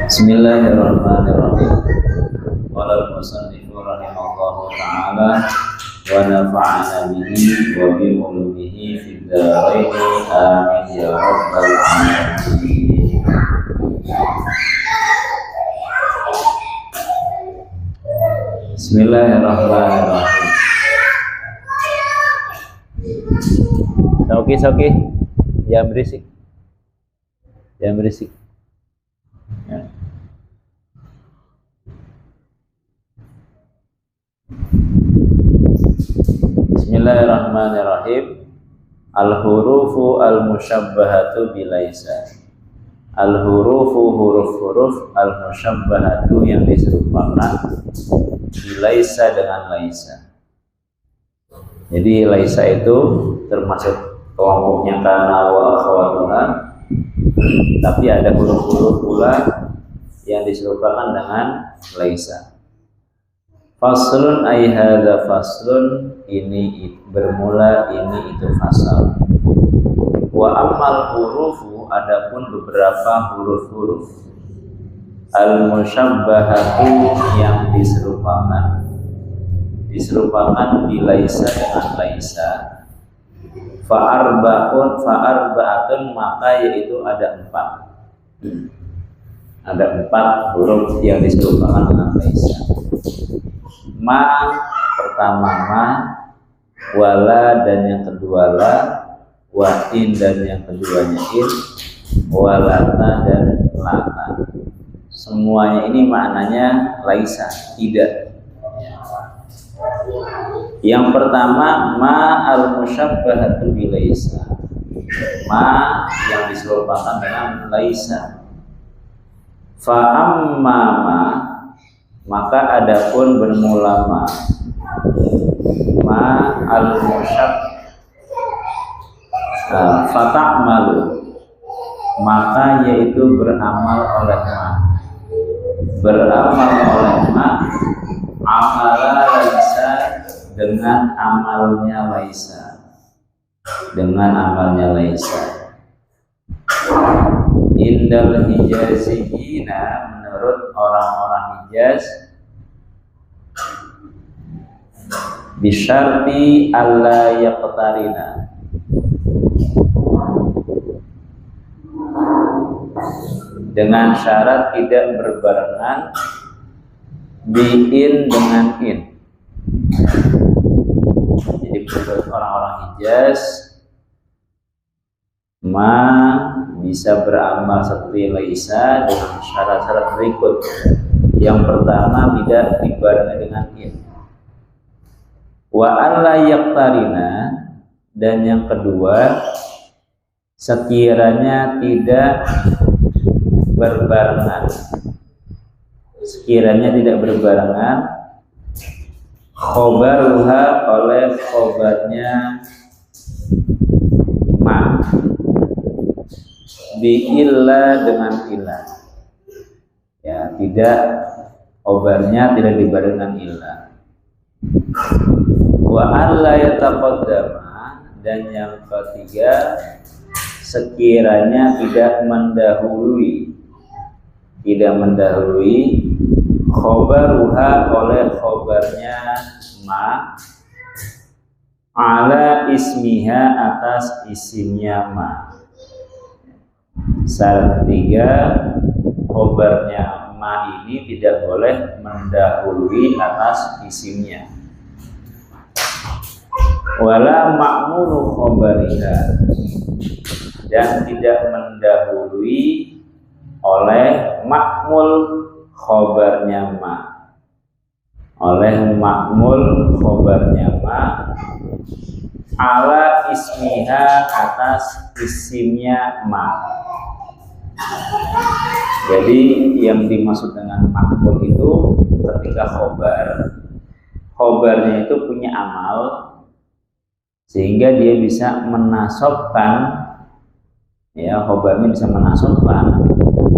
Bismillahirrahmanirrahim. Qala al-musannifu rahimallahu ta'ala wa nafa'ana bihi wa bi ulumihi fid dharain amin ya rabbal alamin. Bismillahirrahmanirrahim. Oke, jangan berisik. Ya. Bismillahirrahmanirrahim. Al-hurufu al-musyabbahatu bilaisa. Al-hurufu huruf-huruf al-musyabbahatu yang diserupakan bilaisa dengan laisa. Jadi laisa itu termasuk kelompoknya kana wa akhawatuha, tapi ada huruf-huruf pula yang diserupakan dengan laisa. Faslun ay hadza faslun, ini bermula, ini itu fasal. Wa ammal hurufu, adapun beberapa huruf-huruf al-musyabbahatu yang diserupakan bilaisa dengan laisa. Fa'arba'atun, maka yaitu ada empat huruf yang diserupakan dengan laisa. Ma, pertama ma, wala dan yang kedua la, wa in dan yang keduanya in, walata dan lata. Semuanya ini maknanya laisa, tidak. Yang pertama ma al-musyabbahatu bilaisa, ma yang diserupakan dengan laisa. Fa amma ma, maka adapun bermula ma al-musyabbah fata'malu, maka yaitu beramal oleh ma amala laisa, dengan amalnya laisa. Indal hijaziyina, menurut orang-orang Hijaz, bisyarti alla yaqtarina, dengan syarat tidak berbarengan bi'in dengan in. Jadi menurut orang-orang Hijaz, ma bisa beramal seperti laisa dengan syarat-syarat berikut. Yang pertama, tidak dibarengi dengan in. Wa alla yaqtarina, dan yang kedua, sekiranya tidak berbarengan. Khobaruha, oleh khobarnya ma, bi'illa, dengan illa. Ya, tidak, khobarnya tidak dibarengi dengan illa. Wa alla yataqaddama, dan yang ketiga, sekiranya tidak mendahului khobaruha, oleh khobarnya ma, ala ismiha, atas isimnya ma. Syarat ketiga, khobarnya ma ini tidak boleh mendahului atas isimnya. Wala ma'mulu khobariha, dan tidak mendahului oleh makmul khobarnya ma, ala ismiha, atas isimnya ma. Jadi yang dimaksud dengan makmul itu ketika khobarnya itu punya amal, sehingga dia bisa menasobkan, ya, khobarnya bisa menasobkan,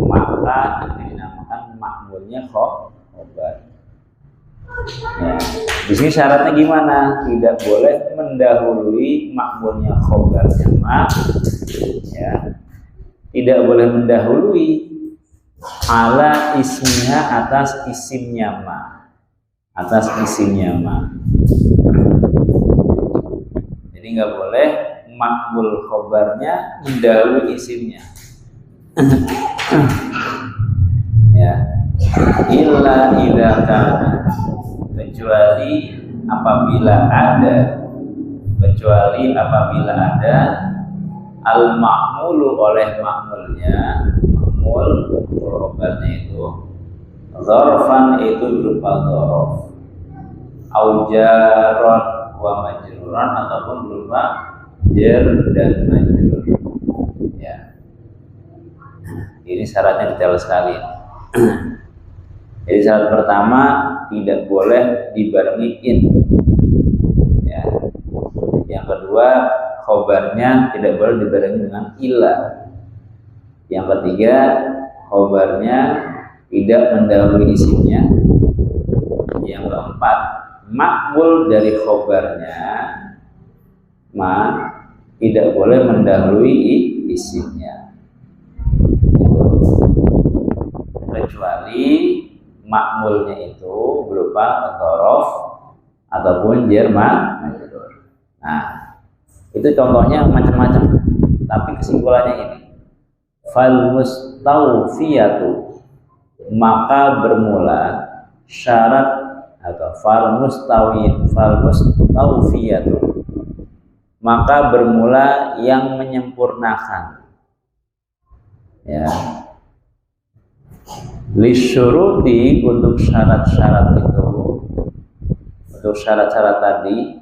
maka dinamakan makmulnya khobar. Ya, di sini syaratnya gimana? Tidak boleh mendahului makmulnya khobarnya ma, ya, tidak boleh mendahului ala ismiha, atas isimnya ma, atas isimnya ma. Jadi nggak boleh makmul khobarnya mendahului isimnya. Ya, illa idza kana, kecuali apabila ada al ma'mulu oleh makmulnya, makmul khobarnya itu dzarfan, itu berupa dzaraf, au jarran wa majruran, ataupun berupa jar dan majrur. Ya, ini syaratnya detail sekali. Jadi syarat pertama, tidak boleh dibarengi in. Ya. Yang kedua, khobarnya tidak boleh dibarengi dengan illa. Yang ketiga, khobarnya tidak mendahului isimnya. Yang keempat, makmul dari khobarnya ma tidak boleh mendahului isimnya, kecuali makmulnya itu berupa dzaraf ataupun jar majrur. Nah, itu contohnya macam-macam, tapi kesimpulannya ini, fal mustawfiyatu, maka bermula syarat, atau fal mustawfiyatu, maka bermula yang menyempurnakan. Ya, lisyuruti, untuk syarat-syarat itu, untuk syarat-syarat tadi,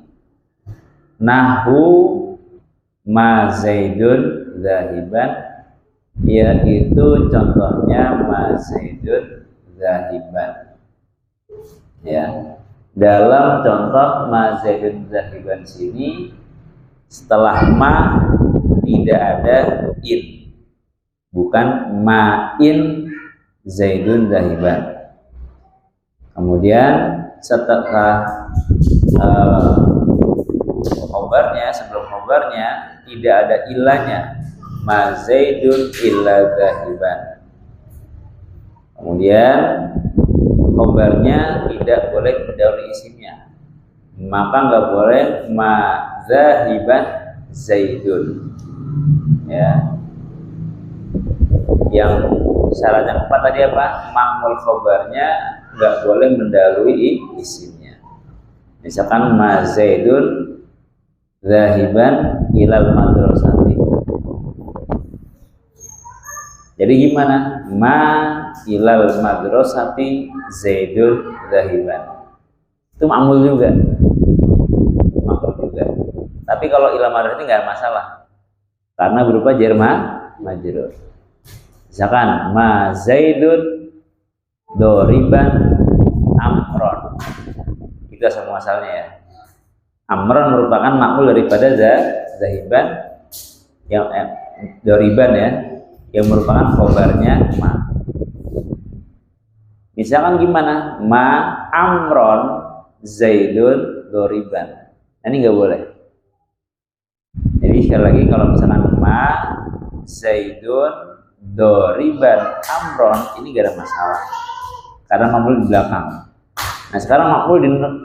nahu ma zaidun zahiban, yaitu contohnya ma zaidun zahiban. Ya, dalam contoh ma zaidun zahiban sini, setelah ma tidak ada in, bukan ma in zaidun zahiban. Kemudian setelah khobarnya, sebelum khobarnya tidak ada ilahnya, ma zaidun illa zahiban. Kemudian khobarnya tidak boleh mendahului isimnya, maka nggak boleh ma zahiban zaidun. Ya, yang syarat yang keempat tadi apa? Makmul khobarnya nggak boleh mendahului isimnya. Misalkan ma zaidun zahiban ilal madrasati. Jadi gimana? Ma ilal madrasati zaidun zahiban. Itu makmul juga. Makmul juga. Tapi kalau ilal madrasati nggak masalah, karena berupa jar majrur. Misalkan ma zaidun doriban amron, itu semua asalnya ya. Amron merupakan makmul daripada zahiban yang doriban ya, yang merupakan khobarnya ma. Misalkan gimana? Ma amron zaidun doriban. Ini nggak boleh. Jadi sekali lagi, kalau misalkan ma zaidun doriban amron, ini gak ada masalah karena makmul di belakang. Nah, sekarang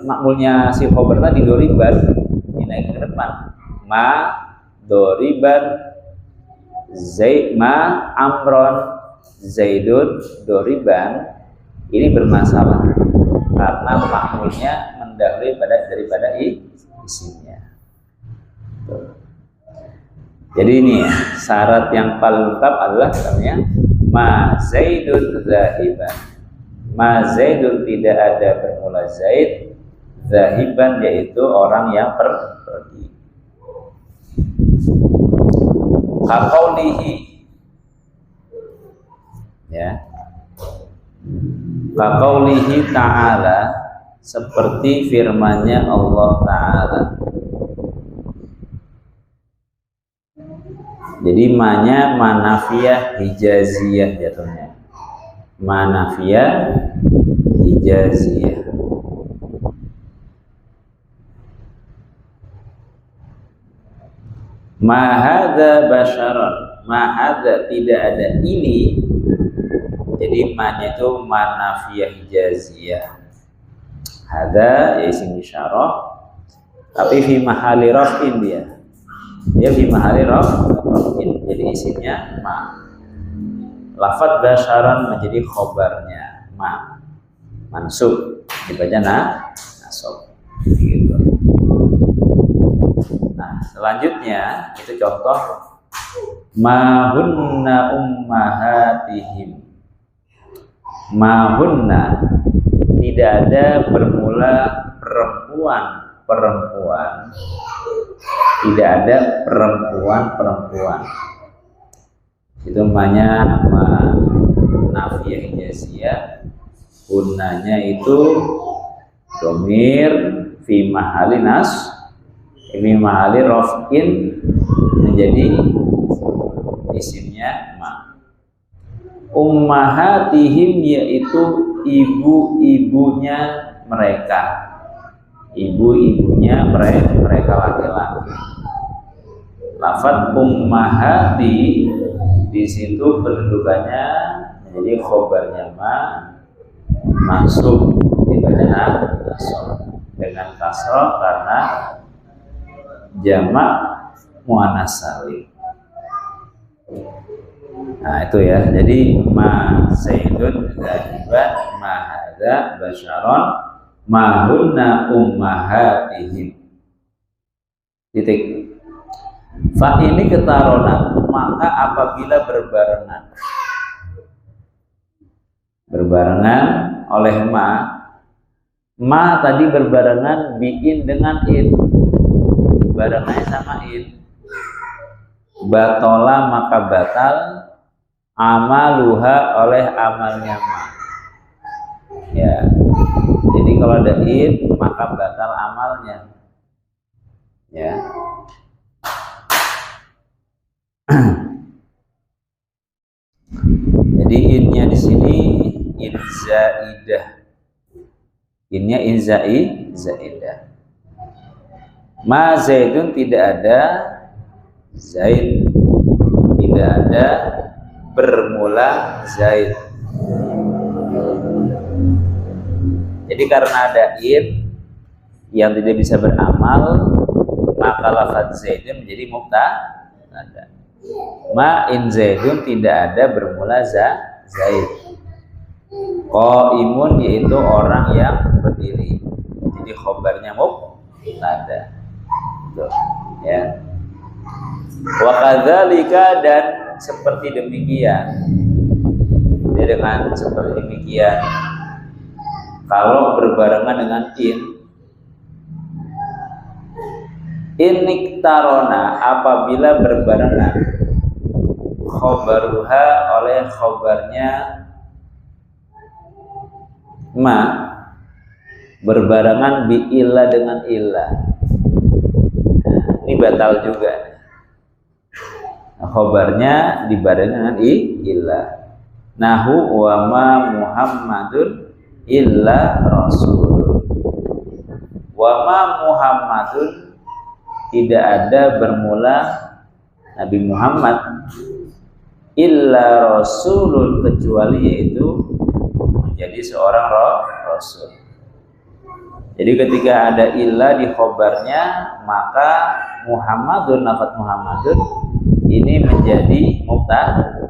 makmulnya si khobar tadi doriban, ini naik ke depan, ma doriban zaid, ma amron zaidun doriban, ini bermasalah karena makmulnya mendahului daripada isimnya. Jadi ini ya, syarat yang paling lengkap adalah namanya ma zaidun zahiban. Ma zaidun tidak ada bermula zaid, zahiban yaitu orang yang pergi. Kaqaulihi, ya, kaqaulihi ta'ala, seperti firman-Nya Allah Ta'ala. Jadi ma-nya manafiyah hijaziyah jatuhnya. Manafiyah hijaziyah. Ma hadza basyaran, ma hadza tidak ada ini. Jadi Jadi ma-nya itu manafiyah hijaziyah. Hada ya isim isyarah, tapi fi mahali raf'in dia. Dia fi mahali raf'in. Jadi isimnya ma. Lafadz basyaran menjadi khobarnya ma. Mansub dibaca nasab. Gitu. Nah, selanjutnya itu contoh mahunna ummahatihim. Mahunna tidak ada bermula perempuan. Tidak ada perempuan. Itu namanya nafiyah hijaziyah. Gunnanya itu domir fi mahali ini mahali raf'in menjadi isimnya ma. Ummahatihim yaitu ibu-ibunya mereka. Ibu-ibunya mereka laki-laki. Lafadz ummahati di situ pendudukannya menjadi khobarnya ma, mansub dibaca nasab dengan kasrah karena jamak muannats salim. Nah itu ya, jadi ma zaidun zahiban, ma hadza basyaron, ma hunna ummahatihim. Titik. Fa ini ketarona, maka apabila berbarengan oleh ma tadi berbarengan bi'in dengan in, barengannya sama in. Batola maka batal amaluha oleh amalnya ma. Ya, jadi kalau ada in maka batal amalnya. Ya. Jadi innya di sini in zaidah. Innya in zaidah. Ma zaidun tidak ada zaid, tidak ada bermula zaid. Jadi karena ada in yang tidak bisa beramal, maka lafadz zaidun menjadi mubtada. Ma in zaidun tidak ada bermula zaid. Qaimun yaitu orang yang berdiri. Jadi khobarnya mubtada. Ya. Wa kadzalika dan seperti demikian. Jadi dengan seperti demikian kalau berbarengan dengan iniktarona apabila berbarengan khobaruha oleh khobarnya ma berbarengan bi illa dengan illa. Nah, ini batal juga. Nah, khobarnya dibarengan dengan illa. Nahu wa ma Muhammadun illa rasul. Wa ma Muhammadun tidak ada bermula Nabi Muhammad illa rasulun kecuali yaitu menjadi seorang rasul. Jadi ketika ada illa di khobarnya maka Muhammadun, lafadz Muhammadun ini menjadi mubtada.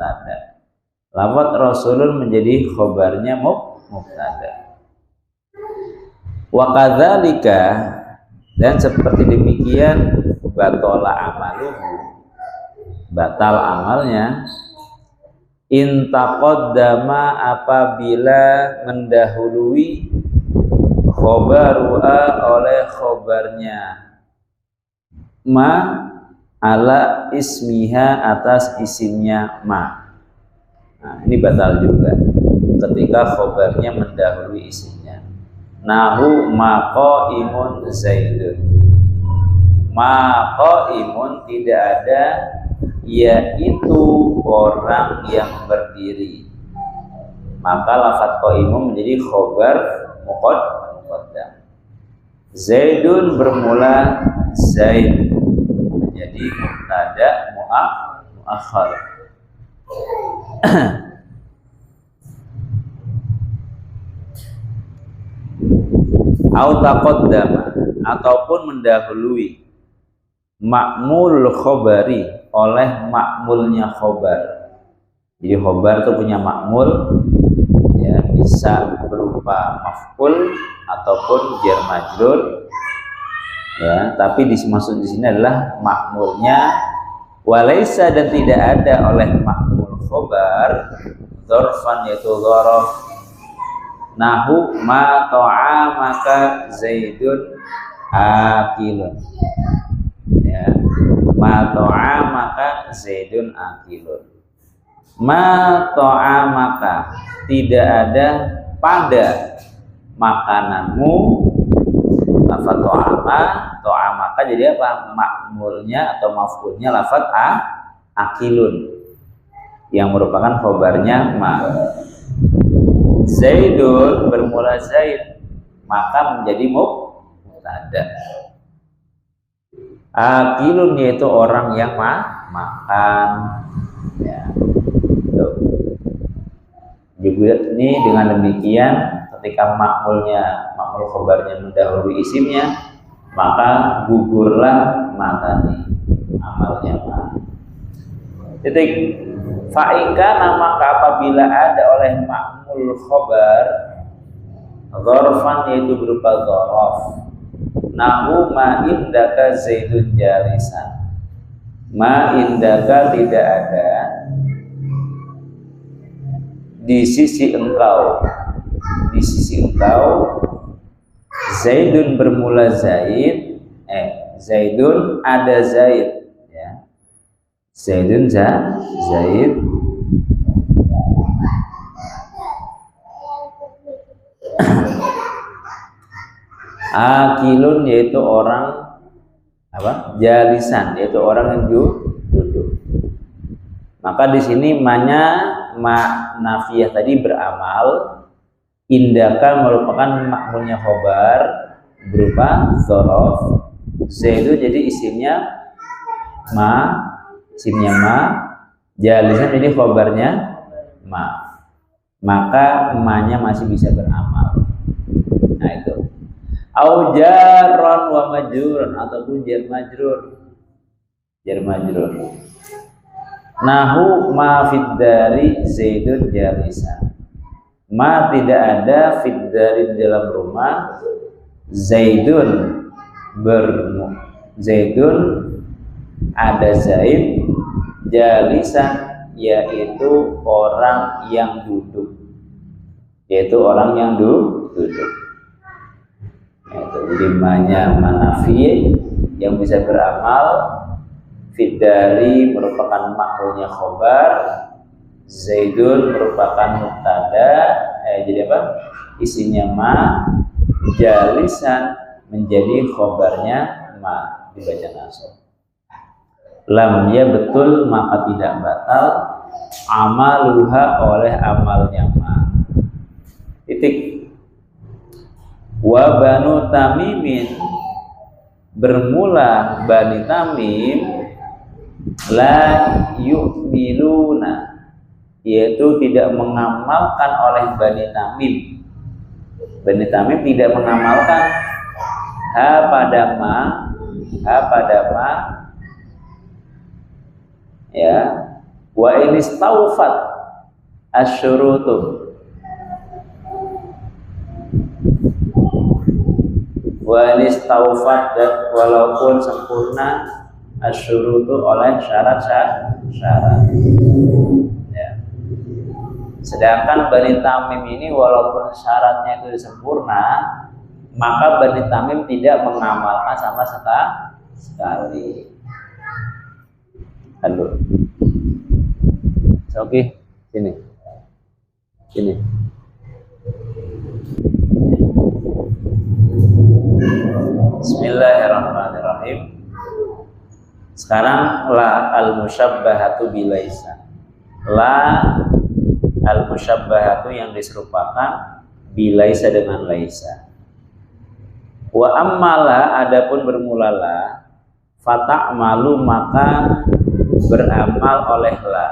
Lafadz rasulun menjadi khobarnya mubtada. Wa kadzalika dan seperti demikian batola amaluhu batal amalnya intaqaddama apabila mendahului khobaru'a oleh khobarnya ma ala ismiha atas isimnya ma. Nah, ini batal juga ketika khobarnya mendahului isimnya. Nahu maqaimun zaidun. Maqaimun tidak ada yaitu orang yang berdiri. Maka lafadz qaimun menjadi khobar muqaddam. Zaidun bermula zaid menjadi mubtada muakhar. au taqaddama ataupun mendahului ma'mul khobari oleh ma'mulnya khobar. Jadi khobar itu punya ma'mul, ya, bisa berupa maf'ul ataupun jar majrur, ya, tapi dimaksud di sini adalah ma'mulnya. Walaisa, dan tidak ada oleh ma'mul khobar dzarfan, yaitu dzaraf, nahu ma ta'amaka zaidun akilun, ya, ma ta'amaka zaidun akilun. Ma ta'amaka, tidak ada pada makananmu. Lafaz ta'amaka jadi apa? Ma'mulnya atau maf'ulnya lafaz akilun, yang merupakan khobarnya ma. Zaidun bermula zaid, maka menjadi mubtada. Akilun yaitu orang yang makan, ya. Juga ini dengan demikian ketika ma'mul khobarnya mendahului isimnya, maka gugurlah ma tadi, amalnya ma. Titik. Fa'ika, maka apabila ada oleh ma'mul khobar dzarfan, yaitu berupa dzaraf, nahu ma indaka zaidun jalisan, ma indaka tidak ada di sisi engkau, zaidun bermula zaid, zaidun ada zaid, ya, zaidun zaid, akilun yaitu orang apa? Jalisan, yaitu orang yang duduk. Maka di sini ma nafiyah tadi beramal, indaka merupakan ma'mulnya khobar berupa dzaraf, zaidu jadi isimnya ma, jalisan jadi khobarnya ma, maka ma-nya masih bisa beramal. Nah itu. Au jarran wa majrurun, ataupun jar majrur. Nahu ma fid dari zaidun jalisan, ma tidak ada fid dari dalam rumah, zaidun ada zaid, jalisan yaitu orang yang duduk, duduk. Jadi ma-nya manafi yang bisa beramal. Fidari merupakan ma'mulnya khobar, zaidun merupakan mubtada, jadi apa? Isinya ma, jalisan menjadi khobarnya ma, dibaca nasab. Lam, ya betul, maka tidak batal amaluha oleh amalnya ma. Titik. Wa banu tamimin, bermula Bani Tamim, la yu'minuna, yaitu tidak mengamalkan oleh Bani Tamim. Bani Tamim tidak mengamalkan ha pada ma, ya. Wa inistaufat asyurutu, wa inistaufat, dan walaupun sempurna asyurutu oleh syarat-syarat, ya. Sedangkan Bani Tamim ini walaupun syaratnya itu sempurna, maka Bani Tamim tidak mengamalkan sama sekali. Halo. Oke, sini. Bismillahirrahmanirrahim. Sekarang la al-musyabbahatu bilaisa. La al-musyabbahatu yang diserupakan bilaisa dengan laisa. Wa ammala, adapun bermulala, fata'malu, maka beramal oleh la.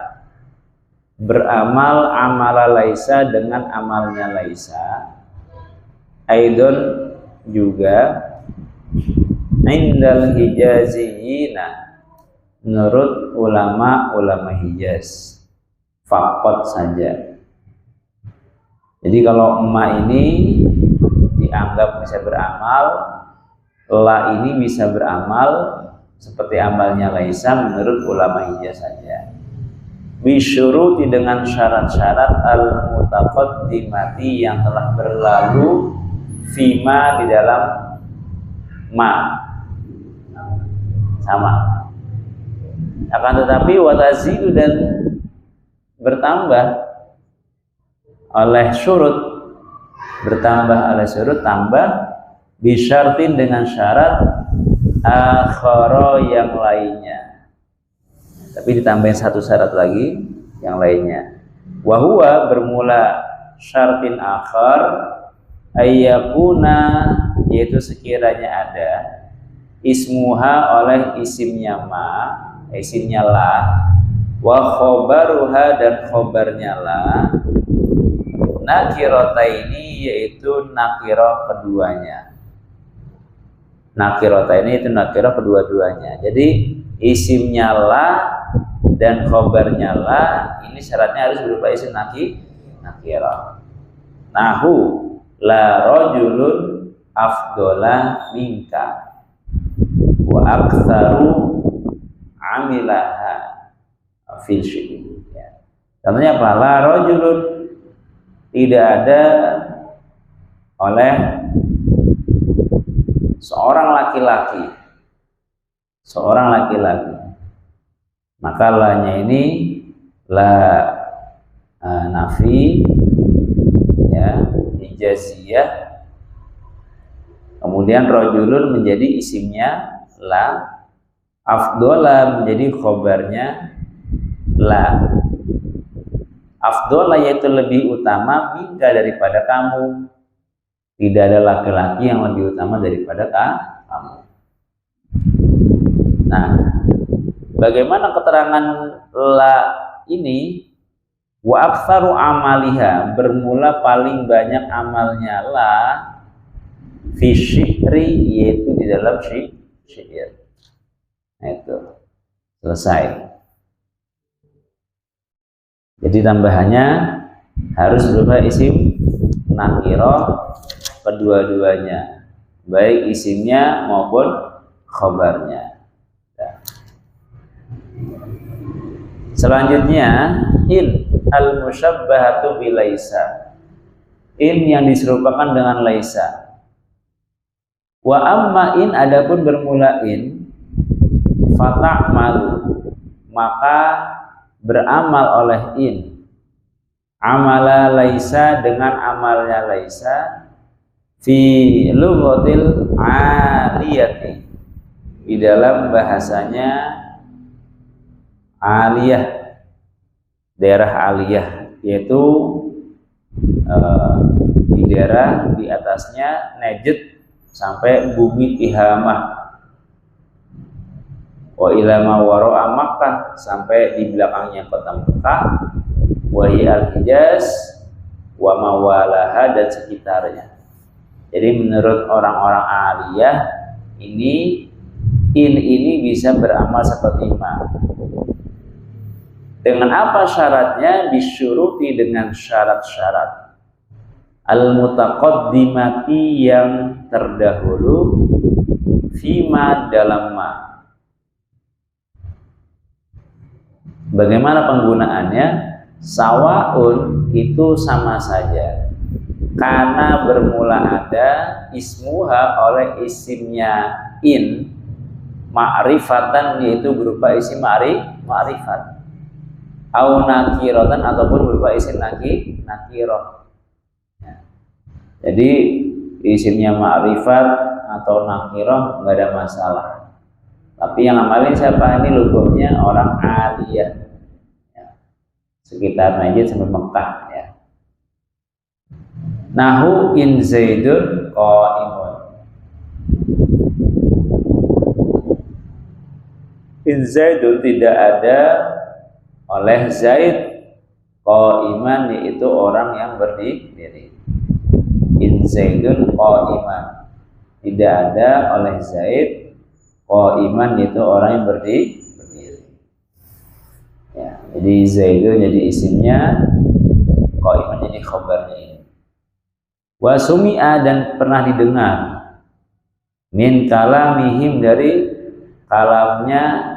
Beramal amala laisa dengan amalnya laisa. Aidon juga indal hijaziyina, menurut ulama Hijaz, faqat saja. Jadi kalau emak ini dianggap bisa beramal, la ini bisa beramal seperti amalnya Laisa menurut ulama Hijaz saja. Bisyuruti, dengan syarat-syarat al-mutaqaddimati yang telah berlalu, fima di dalam ma, sama. Akan tetapi watazidu, dan bertambah oleh syurut, tambah bisyartin, dengan syarat akhara, yang lainnya. Tapi ditambahin satu syarat lagi yang lainnya. Wahwa, bermula syartin akhar, ayyakuna, yaitu sekiranya ada, ismuha, oleh isimnya ma, isimnya la, wa khobaruha, dan khobarnya la, nakirataini, yaitu nakirah keduanya. Nakirataini itu nakirah kedua-duanya. Jadi isimnya la dan khobarnya la, ini syaratnya harus berupa isim nakirah. Nahu la rajulun afdola minka wa aktsaru amilaha fil syai'. Contohnya apa? La rajulun, tidak ada oleh seorang laki-laki, maka la-nya ini la nafi, ya, hijaziyah. Kemudian rajulun menjadi isimnya la, afdola menjadi khobarnya la. Afdola yaitu lebih utama, minka daripada kamu. Tidak ada laki-laki yang lebih utama daripada kamu. Nah, bagaimana keterangan la ini? Wa aktsaru amaliha, bermula paling banyak amalnya la, fi syi'ri, yaitu di dalam syair. Nah, itu selesai. Jadi tambahannya harus berupa isim nakirah kedua-duanya, baik isimnya maupun khobarnya. Selanjutnya, in al-musyabbahatu bilaisa, in yang diserupakan dengan laisa. Wa amma in, adapun bermula in, fata'malu, maka beramal oleh in, amala laisa, dengan amalnya laisa, fi lughatil aliyati, di dalam bahasanya aliyah, daerah aliyah, yaitu di daerah di atasnya Najd sampai bumi Tihamah, wa ilama wara'a Makkah, sampai di belakangnya kota Mekah, wa al-Hijaz wa mawalaha, dan sekitarnya. Jadi menurut orang-orang aliyah ini, in ini bisa beramal seperti ma. Dengan apa syaratnya? Bisyuruti, dengan syarat-syarat al-mutaqaddimati, yang terdahulu, fima, dalam ma. Bagaimana penggunaannya? Sawaun, itu sama saja, karena bermula ada ismuha, oleh isimnya in, ma'rifatan, yaitu berupa isim ma'rifat, au nakiratan, ataupun berupa isim nakirah. Ya. Jadi isimnya ma'rifat atau nakirah nggak ada masalah. Tapi yang amalin siapa? Ini lugahnya orang aliyah, ya, sekitar Najd sampai Mekah, ya. Nahu in Zaidun qa'imun. In Zaidun, tidak ada oleh Zaid, qa'iman, yaitu orang yang berdiri. In Zaidun qa'iman, tidak ada oleh Zaid qaiman, yaitu orang yang berdiri. Ya, jadi Zaidun jadi isimnya, qaiman jadi khabarnya ini. Wa sumi'a, dan pernah didengar, min kalamihim, dari kalamnya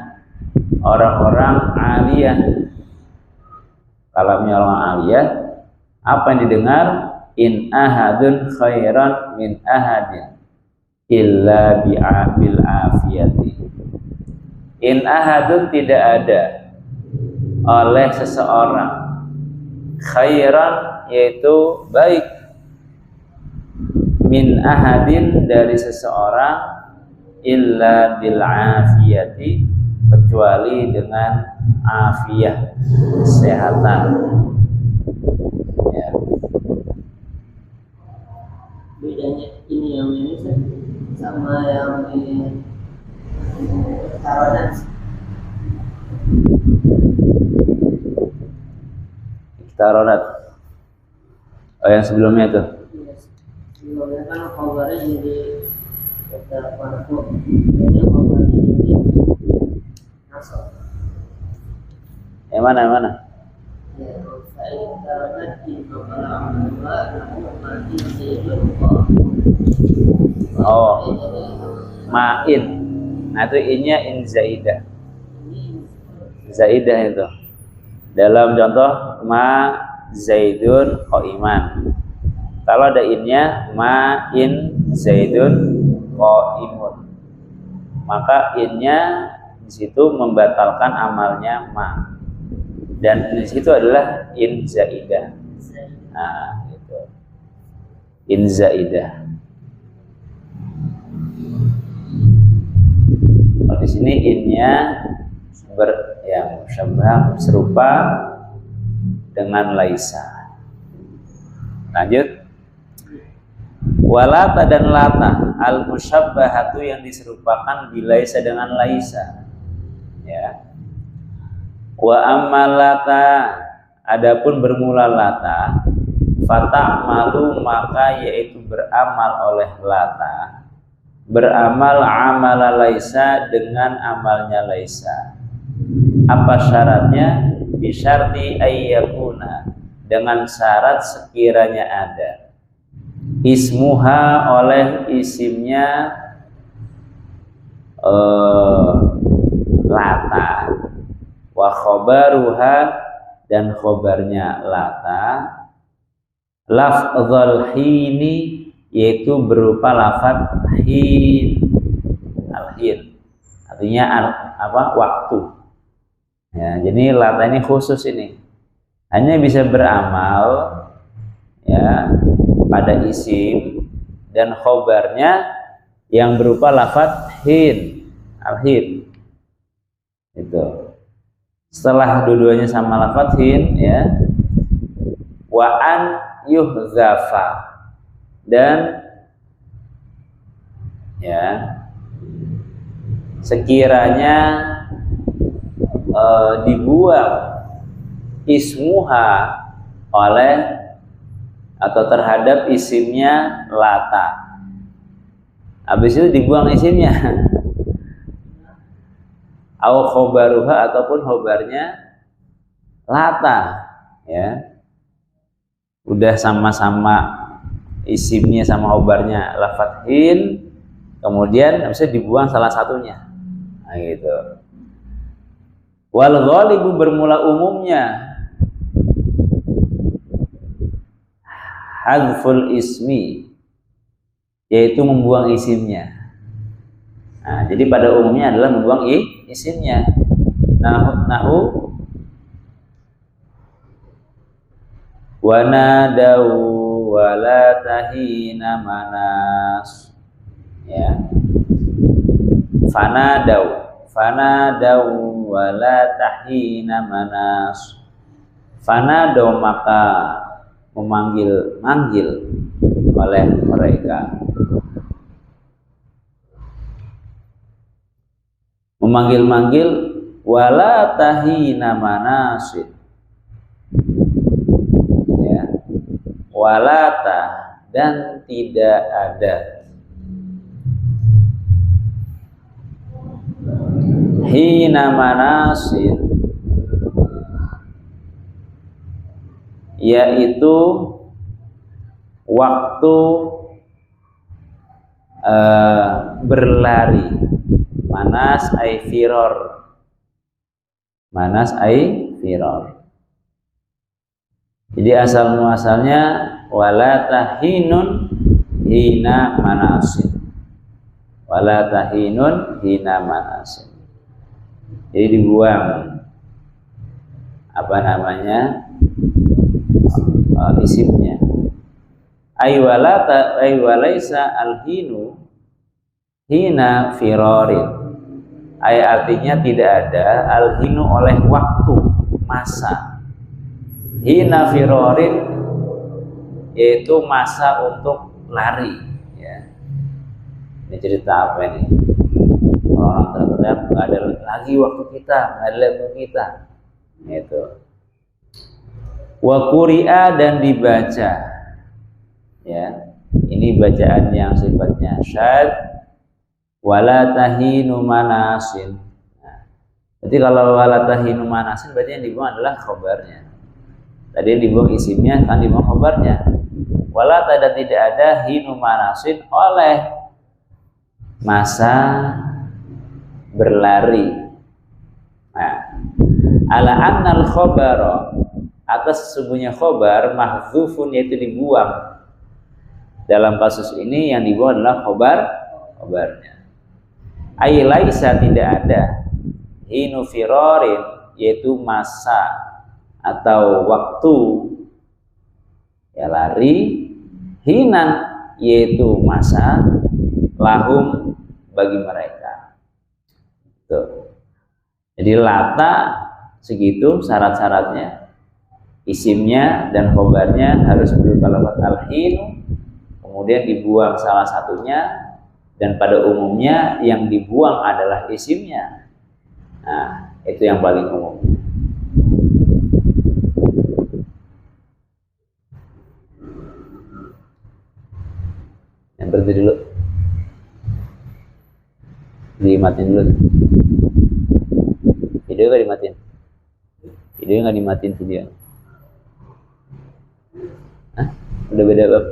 orang-orang aliyah. Kalamnya orang aliyah, apa yang didengar? In ahadun khairan min ahadin illa bil afiyati. In ahadun, tidak ada oleh seseorang, khairan yaitu baik, min ahadin dari seseorang, illa bil afiyati, kecuali dengan afiyah, kesehatan. Ya. Bedanya ini yang ini sama yang di Taronan. Taronat. Oh, yang sebelumnya tuh. Sebelumnya kan kabarnya jadi waktu ini kabarnya jadi masuk. Yang mana? Ya, saya Taronan di Oh, ma'in. Nah, itu innya in zaidah. Zaidah itu. Dalam contoh ma zaidun qaiman. Kalau ada innya ma in zaidun qaimun, maka innya di situ membatalkan amalnya ma. Dan di situ adalah in zaidah. Nah, itu. In zaidah. Kalau di sini innya yang musyabah, serupa dengan laisa. Lanjut. Walata dan lata, al musyabbahatu, yang diserupakan bilaisa dengan laisa. Ya. Wa ammalata, adapun bermula lata, fata'malu, maka yaitu beramal oleh lata, beramal amala laisa, dengan amalnya laisa. Apa syaratnya? Bisyarti ayyakuna, dengan syarat sekiranya ada ismuha, oleh isimnya lata, wa khobaruha, dan khobarnya lata, lafdzul hini, yaitu berupa lafadz hin. Al-hin artinya apa? Waktu. Ya, jadi lata ini khusus, ini hanya bisa beramal ya pada isim dan khobarnya yang berupa lafadz hin, al-hin. Itu. Setelah dua-duanya sama lafadz hin, ya, wa an yuhzafa, dan ya sekiranya dibuang ismuha oleh atau terhadap isimnya lata. Habis itu dibuang isimnya. Au khobaruha, ataupun khobarnya lata, ya. Udah sama-sama isimnya sama khobarnya lafadz hin, kemudian habis itu dibuang salah satunya. Nah, gitu. Wal ghalibu, bermula umumnya hadful ismi, yaitu membuang isimnya. Nah, jadi pada umumnya adalah membuang isimnya. Nahu wa nadau wa la tahina manas, ya. Fanadau wa la tahina manas. Fanadau, maka memanggil oleh mereka. Memanggil-manggil, wala tahina manasid, ya. Walata, dan tidak ada hina manasin, yaitu waktu berlari. Manas ay firor, manas ay firor. Jadi asal muasalnya wala tahinun hina manasin, wala tahinun hina manasin. Jadi dibuang apa namanya isimnya. Aywalaisa alhinu hina firorin. Artinya tidak ada alhinu oleh waktu, masa. Hina firorin yaitu masa untuk lari. Ya. Ini cerita apa ini? Orang teriak nggak ada lagi waktu kita, nggak ada waktu kita. Itu. Wa quri'a dan dibaca. Ya. Ini bacaan yang sifatnya syad. Wala tahinu manasin. Nah, jadi kalau wala tahinu manasin berarti yang dibuang adalah khobarnya. Tadi yang dibuang isimnya, kan dibuang khobarnya. Wala tidak ada hinu manasin oleh masa berlari. Nah, ala annal khobaro, atas sesungguhnya khobar mahdzufun yaitu dibuang. Dalam kasus ini yang dibuang adalah khobarnya. Ay laisa tidak ada hinu firorin yaitu masa atau waktu ya lari, hinan yaitu masa, lahum bagi mereka. Tuh. Jadi lata segitu syarat-syaratnya, isimnya dan khobarnya harus berupa lafaz al-hinu, kemudian dibuang salah satunya. Dan pada umumnya yang dibuang adalah isimnya. Nah, itu yang paling umum. Yang berhenti dulu. Dimatiin dulu. Video nggak dimatiin? Video nggak dimatiin video? Hah? Udah beda bab?